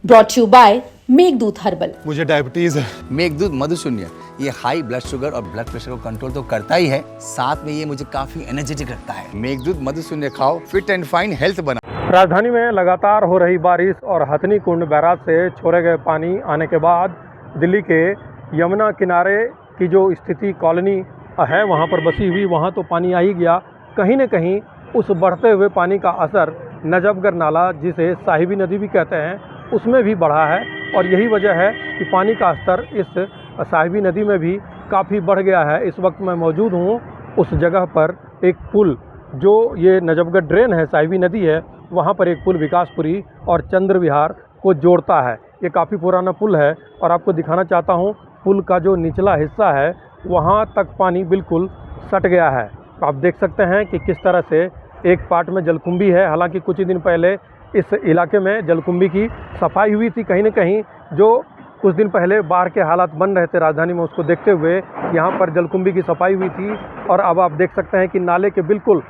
Brought you by Meghdoot herbal. मुझे diabetes है। मेघदूत मधुशून्य ये हाई ब्लड शुगर और ब्लड प्रेशर को कंट्रोल तो करता ही है, साथ में ये मुझे काफी एनर्जेटिक रखता है। मेघदूत मधुशून्य खाओ, फिट एंड फाइन हेल्थ बना। राजधानी में लगातार हो रही बारिश और हथनी कुंड बैराज से छोड़े गए पानी आने के बाद दिल्ली के यमुना किनारे की जो स्थिति कॉलोनी है वहाँ पर बसी हुई, वहाँ तो पानी आ ही गया। कहीं न कहीं उस बढ़ते हुए पानी का असर नजफगढ़ नाला, जिसे साहिबी नदी भी कहते हैं, उसमें भी बढ़ा है। और यही वजह है कि पानी का स्तर इस साहिबी नदी में भी काफ़ी बढ़ गया है। इस वक्त मैं मौजूद हूँ उस जगह पर, एक पुल जो ये नजफगढ़ ड्रेन है, साहिबी नदी है, वहाँ पर एक पुल विकासपुरी और चंद्र विहार को जोड़ता है। ये काफ़ी पुराना पुल है और आपको दिखाना चाहता हूँ पुल का जो निचला हिस्सा है वहाँ तक पानी बिल्कुल सट गया है। आप देख सकते हैं कि किस तरह से एक पार्ट में जलकुंभी है। हालांकि कुछ ही दिन पहले इस इलाके में जलकुंभी की सफाई हुई थी। कहीं न कहीं जो कुछ दिन पहले बाढ़ के हालात बन रहे थे राजधानी में, उसको देखते हुए यहाँ पर जलकुंभी की सफाई हुई थी। और अब आप देख सकते हैं कि नाले के बिल्कुल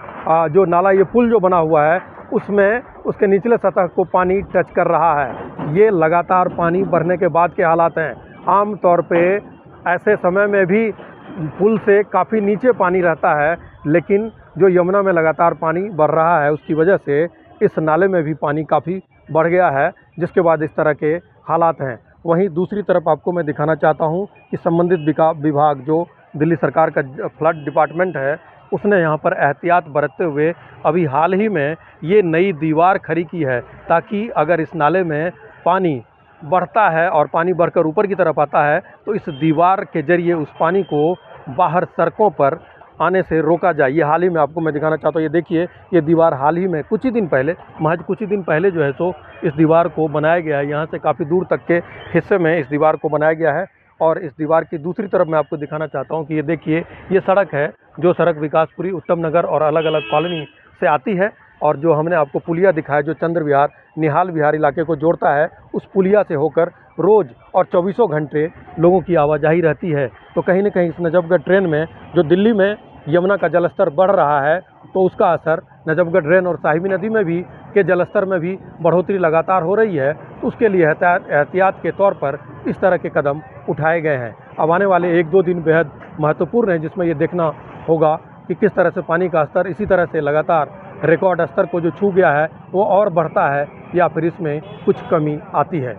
जो नाला, ये पुल जो बना हुआ है, उसमें उसके निचले सतह को पानी टच कर रहा है। ये लगातार पानी बढ़ने के बाद के हालात हैं। आम तौर पे ऐसे समय में भी पुल से काफ़ी नीचे पानी रहता है, लेकिन जो यमुना में लगातार पानी बढ़ रहा है उसकी वजह से इस नाले में भी पानी काफ़ी बढ़ गया है, जिसके बाद इस तरह के हालात हैं। वहीं दूसरी तरफ आपको मैं दिखाना चाहता हूं कि संबंधित विभाग जो दिल्ली सरकार का फ्लड डिपार्टमेंट है, उसने यहाँ पर एहतियात बरतते हुए अभी हाल ही में ये नई दीवार खड़ी की है, ताकि अगर इस नाले में पानी बढ़ता है और पानी बढ़कर ऊपर की तरफ आता है तो इस दीवार के जरिए उस पानी को बाहर सड़कों पर आने से रोका जाए। ये हाल ही में आपको मैं दिखाना चाहता हूँ। ये देखिए, ये दीवार हाल ही में कुछ ही दिन पहले, महज कुछ ही दिन पहले जो है सो इस दीवार को बनाया गया है। यहाँ से काफ़ी दूर तक के हिस्से में इस दीवार को बनाया गया है। और इस दीवार की दूसरी तरफ मैं आपको दिखाना चाहता हूँ कि ये देखिए, ये सड़क है जो सड़क विकासपुरी, उत्तम नगर और अलग अलग कॉलोनी से आती है। और जो हमने आपको पुलिया दिखाया जो चंद्र विहार, निहाल विहार इलाके को जोड़ता है, उस पुलिया से होकर रोज़ और 24 घंटे लोगों की आवाजाही रहती है। तो कहीं न कहीं इस नजफगढ़ ट्रेन में जो दिल्ली में यमुना का जलस्तर बढ़ रहा है, तो उसका असर नजफगढ़ ड्रेन और साहिबी नदी में भी के जलस्तर में भी बढ़ोतरी लगातार हो रही है। तो उसके लिए एहतियात के तौर पर इस तरह के कदम उठाए गए हैं। अब आने वाले 1-2 दिन बेहद महत्वपूर्ण हैं, जिसमें ये देखना होगा कि किस तरह से पानी का स्तर इसी तरह से लगातार रिकॉर्ड स्तर को जो छू गया है वो और बढ़ता है या फिर इसमें कुछ कमी आती है।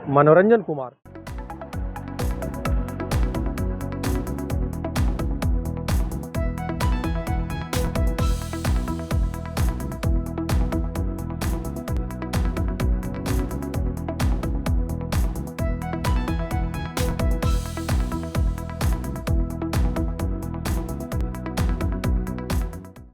मनोरंजन कुमार।